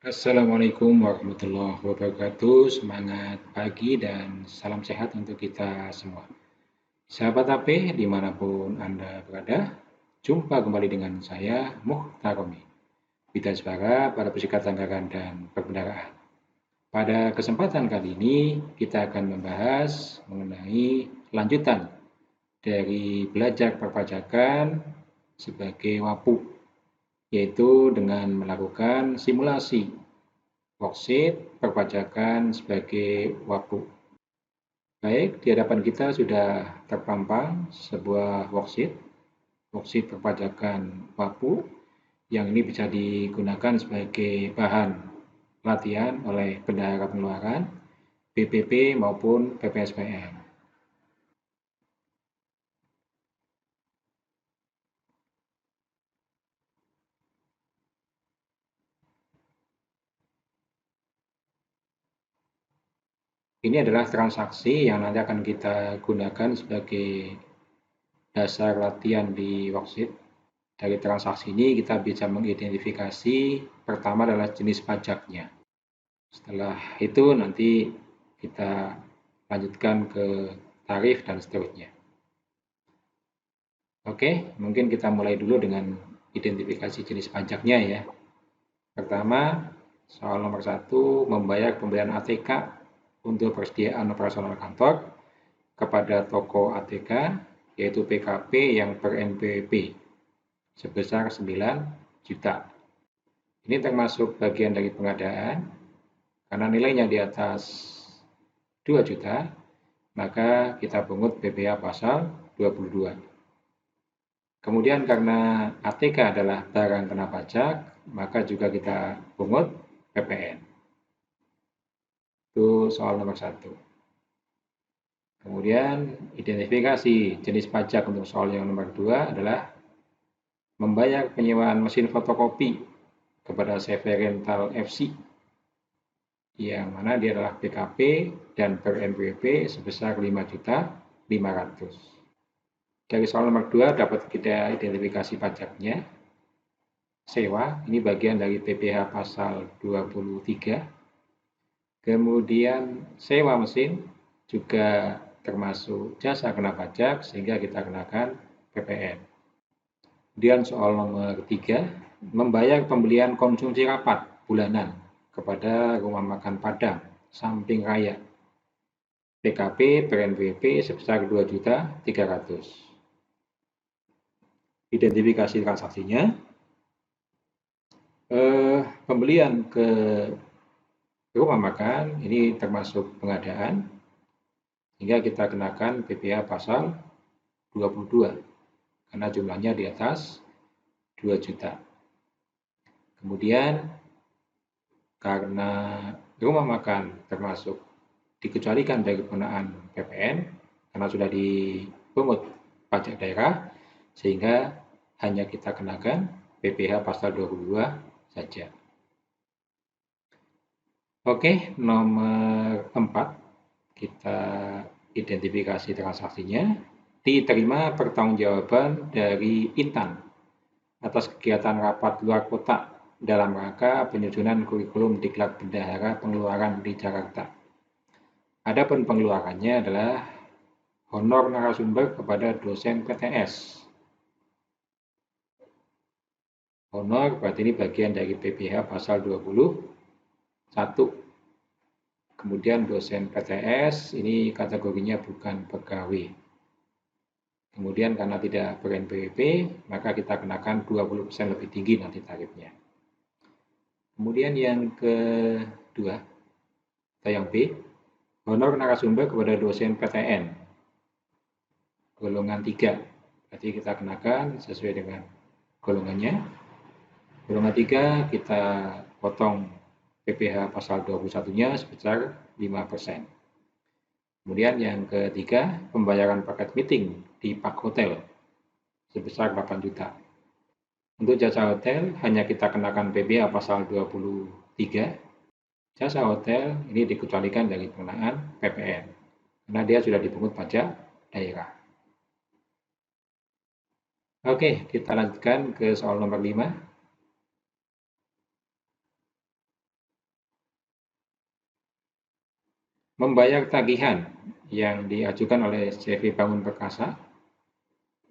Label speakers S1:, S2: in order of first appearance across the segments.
S1: Assalamualaikum warahmatullahi wabarakatuh. Semangat pagi dan salam sehat untuk kita semua. Sahabat AP, dimanapun Anda berada, jumpa kembali dengan saya, Muhtaromi, Bidang Suara pada Persikatan Anggaran dan Perbendaharaan. Pada kesempatan kali ini, kita akan membahas mengenai lanjutan dari belajar perpajakan sebagai WAPU, yaitu dengan melakukan simulasi worksheet perpajakan sebagai WAPU. Baik, di hadapan kita sudah terpampang sebuah worksheet perpajakan WAPU yang ini bisa digunakan sebagai bahan latihan oleh bendahara pengeluaran, BPP maupun PPSPM. Ini adalah transaksi yang nanti akan kita gunakan sebagai dasar latihan di worksheet. Dari transaksi ini kita bisa mengidentifikasi pertama adalah jenis pajaknya. Setelah itu nanti kita lanjutkan ke tarif dan seterusnya. Oke, mungkin kita mulai dulu dengan identifikasi jenis pajaknya ya. Pertama, soal nomor 1, membayar pembelian ATK untuk persediaan operasional kantor kepada toko ATK, yaitu PKP yang ber-NPWP sebesar 9 juta. Ini termasuk bagian dari pengadaan, karena nilainya di atas 2 juta, maka kita pungut PPh pasal 22. Kemudian karena ATK adalah barang kena pajak, maka juga kita pungut PPN. Itu soal nomor 1. Kemudian identifikasi jenis pajak untuk soal yang nomor 2 adalah membayar penyewaan mesin fotokopi kepada CV Rental FC, yang mana dia adalah PKP dan ber-NPWP sebesar 5.500.000. Dari soal nomor 2 dapat kita identifikasi pajaknya. Sewa, ini bagian dari PPh pasal 23. Kemudian sewa mesin juga termasuk jasa kena pajak sehingga kita kenakan PPN. Kemudian soal nomor 3, membayar pembelian konsumsi rapat bulanan kepada rumah makan Padang Samping Raya, PKP ber-NPWP sebesar 2.300.000. Identifikasi transaksinya, pembelian ke rumah makan ini termasuk pengadaan, hingga kita kenakan PPh pasal 22 karena jumlahnya di atas 2 juta. Kemudian karena rumah makan termasuk dikecualikan dari penggunaan PPN karena sudah dipungut pajak daerah, sehingga hanya kita kenakan PPh pasal 22 saja. Oke, nomor 4, kita identifikasi transaksinya. Diterima pertanggungjawaban dari Intan atas kegiatan rapat luar kota dalam rangka penyusunan kurikulum Diklat Bendahara Pengeluaran di Jakarta. Adapun pengeluarannya adalah honor narasumber kepada dosen PTS. Honor berarti ini bagian dari PPh pasal 21. Kemudian dosen PTS ini kategorinya bukan pegawai. Kemudian karena tidak ber-NPWP, maka kita kenakan 20% lebih tinggi nanti tarifnya. Kemudian yang kedua, atau yang B, honor narasumber kepada dosen PTN golongan 3. Berarti kita kenakan sesuai dengan golongannya. Golongan 3 kita potong PPh pasal 21-nya sebesar 5%. Kemudian yang ketiga, pembayaran paket meeting di Pak Hotel sebesar 8 juta. Untuk jasa hotel hanya kita kenakan PPh pasal 23. Jasa hotel ini dikecualikan dari pengenaan PPN karena dia sudah dipungut pajak daerah. Oke, kita lanjutkan ke soal nomor 5. membayar tagihan yang diajukan oleh CV Bangun Perkasa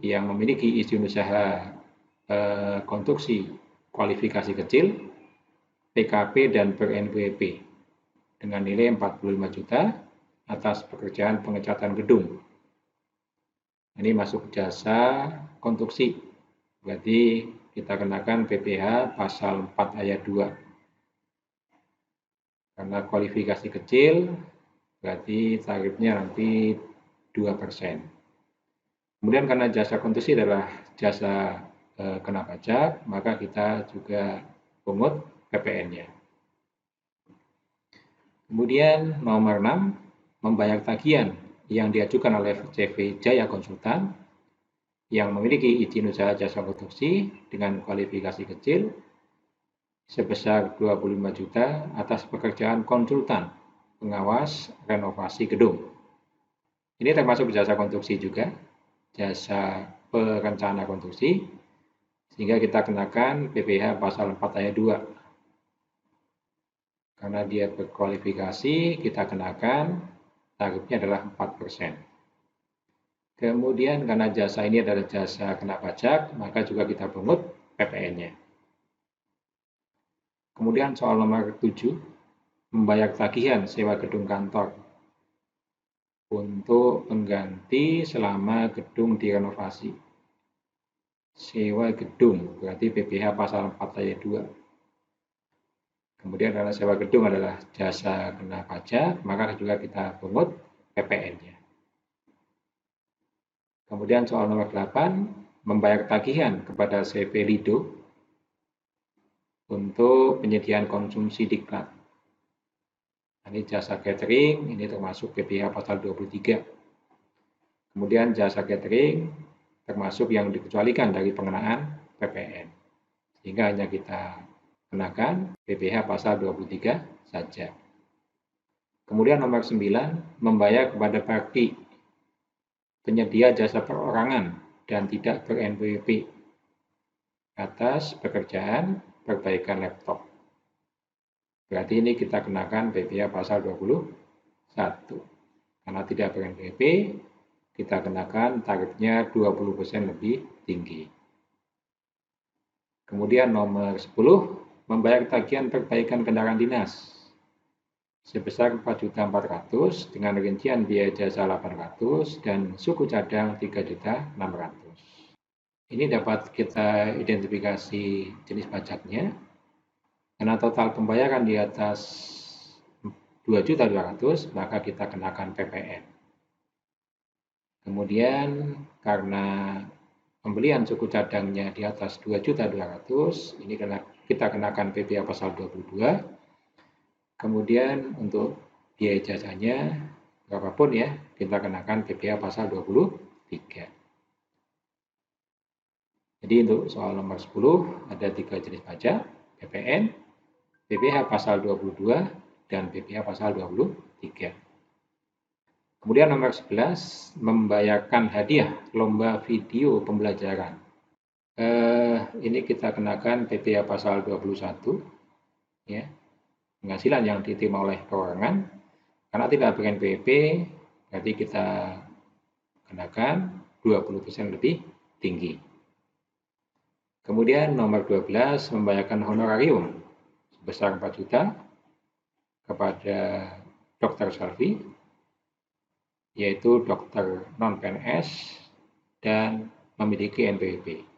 S1: yang memiliki izin usaha konstruksi kualifikasi kecil, PKP dan ber-NPWP dengan nilai 45 juta atas pekerjaan pengecatan gedung. Ini masuk jasa konstruksi, berarti kita kenakan PPh pasal 4 ayat 2. Karena kualifikasi kecil, berarti tarifnya nanti 2%. Kemudian karena jasa konstruksi adalah jasa kena pajak, maka kita juga pungut PPN-nya. Kemudian nomor 6, membayar tagihan yang diajukan oleh CV Jaya Konsultan yang memiliki izin usaha jasa konstruksi dengan kualifikasi kecil sebesar 25 juta atas pekerjaan konsultan pengawas renovasi gedung. Ini termasuk jasa konstruksi juga, jasa perencana konstruksi, sehingga kita kenakan PPh pasal 4 ayat 2. Karena dia berkualifikasi, kita kenakan tarifnya adalah 4%. Kemudian karena jasa ini adalah jasa kena pajak, maka juga kita pungut PPN-nya. Kemudian soal nomor 7, membayar tagihan sewa gedung kantor untuk pengganti selama gedung direnovasi. Sewa gedung berarti PPh pasal 4 ayat 2. Kemudian karena sewa gedung adalah jasa kena pajak, maka juga kita pungut PPN-nya. Kemudian soal nomor 8, membayar tagihan kepada CV Lido untuk penyediaan konsumsi diklat. Ini jasa catering, ini termasuk PPh pasal 23. Kemudian jasa catering termasuk yang dikecualikan dari pengenaan PPN. Sehingga hanya kita kenakan PPh pasal 23 saja. Kemudian nomor 9, membayar kepada parti penyedia jasa perorangan dan tidak ber-NPWP atas pekerjaan perbaikan laptop. Berarti ini kita kenakan PPh pasal 21. Karena tidak ber-NPWP, kita kenakan tarifnya 20% lebih tinggi. Kemudian nomor 10, membayar tagihan perbaikan kendaraan dinas sebesar 4.400.000 dengan rincian biaya jasa 800 dan suku cadang 3.600.000. Ini dapat kita identifikasi jenis pajaknya. Karena total pembayaran di atas 2.200.000, maka kita kenakan PPN. Kemudian karena pembelian suku cadangnya di atas 2.200.000, ini kita kenakan PPh pasal 22. Kemudian untuk biaya jasanya berapapun ya, kita kenakan PPh pasal 23. Jadi untuk soal nomor 10 ada 3 jenis pajak, PPN, PPh pasal 22 dan PPh pasal 23. Kemudian nomor 11, membayarkan hadiah lomba video pembelajaran. Ini kita kenakan PPh pasal 21 ya. Penghasilan yang diterima oleh perorangan karena tidak ber-NPWP, berarti kita kenakan 20% lebih tinggi. Kemudian nomor 12, membayarkan honorarium sebesar 4 juta kepada Dr. Selvi, yaitu dokter non-PNS dan memiliki NPWP.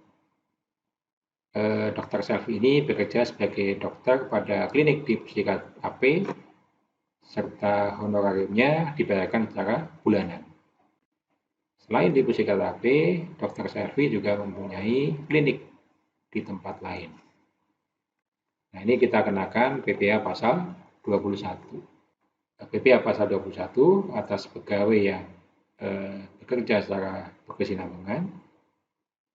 S1: Dr. Selvi ini bekerja sebagai dokter pada klinik di Pusikat AP, serta honorariumnya dibayarkan secara bulanan. Selain di Pusikat AP, Dr. Selvi juga mempunyai klinik di tempat lain. Nah, ini kita kenakan PPh pasal 21. PPh pasal 21 atas pegawai yang bekerja secara berkesinambungan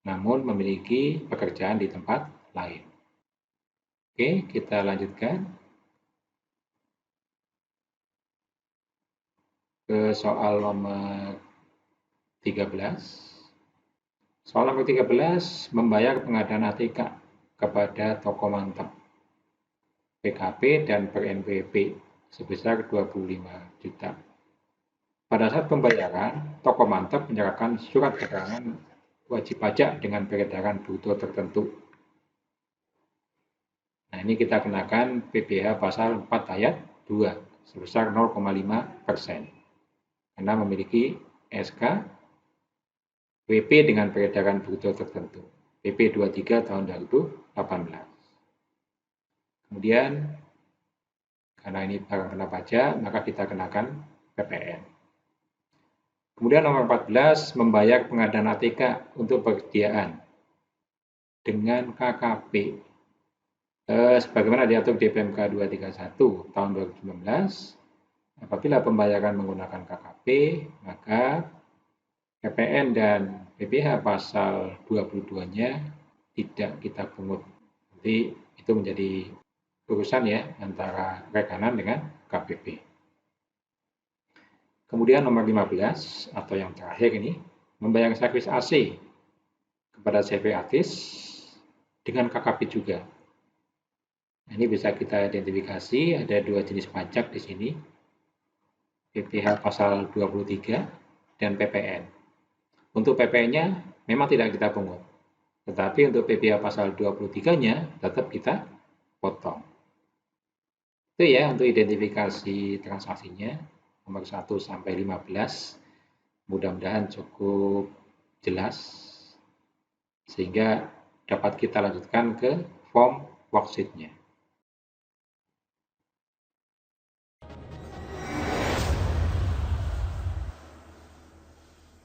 S1: namun memiliki pekerjaan di tempat lain. Oke, kita lanjutkan ke soal nomor 13. Soal nomor 13, membayar pengadaan ATK kepada toko mantap, PKP dan ber-NPWP sebesar 25 juta. Pada saat pembayaran, toko mantap menyerahkan surat keterangan wajib pajak dengan peredaran bruto tertentu. Nah, ini kita kenakan PPh pasal 4 ayat 2 sebesar 0,5% karena memiliki SK WP dengan peredaran bruto tertentu. PP 23 tahun 2018. Kemudian karena ini barang kena pajak, maka kita kenakan PPN. Kemudian nomor 14, membayar pengadaan ATK untuk persediaan dengan KKP. Sebagaimana diatur di PMK 231 tahun 2019, apabila pembayaran menggunakan KKP, maka PPN dan PPh pasal 22-nya tidak kita pungut. Jadi itu menjadi urusan ya antara rekanan dengan KPP. Kemudian nomor 15 atau yang terakhir ini, membayar servis AC kepada CV artis dengan KKP juga. Nah, ini bisa kita identifikasi ada dua jenis pajak di sini, PPh pasal 23 dan PPN. Untuk PPN-nya memang tidak kita pungut, tetapi untuk PPh pasal 23-nya tetap kita potong. Itu ya untuk identifikasi transaksinya nomor 1 sampai 15. Mudah-mudahan cukup jelas sehingga dapat kita lanjutkan ke form worksheet-nya.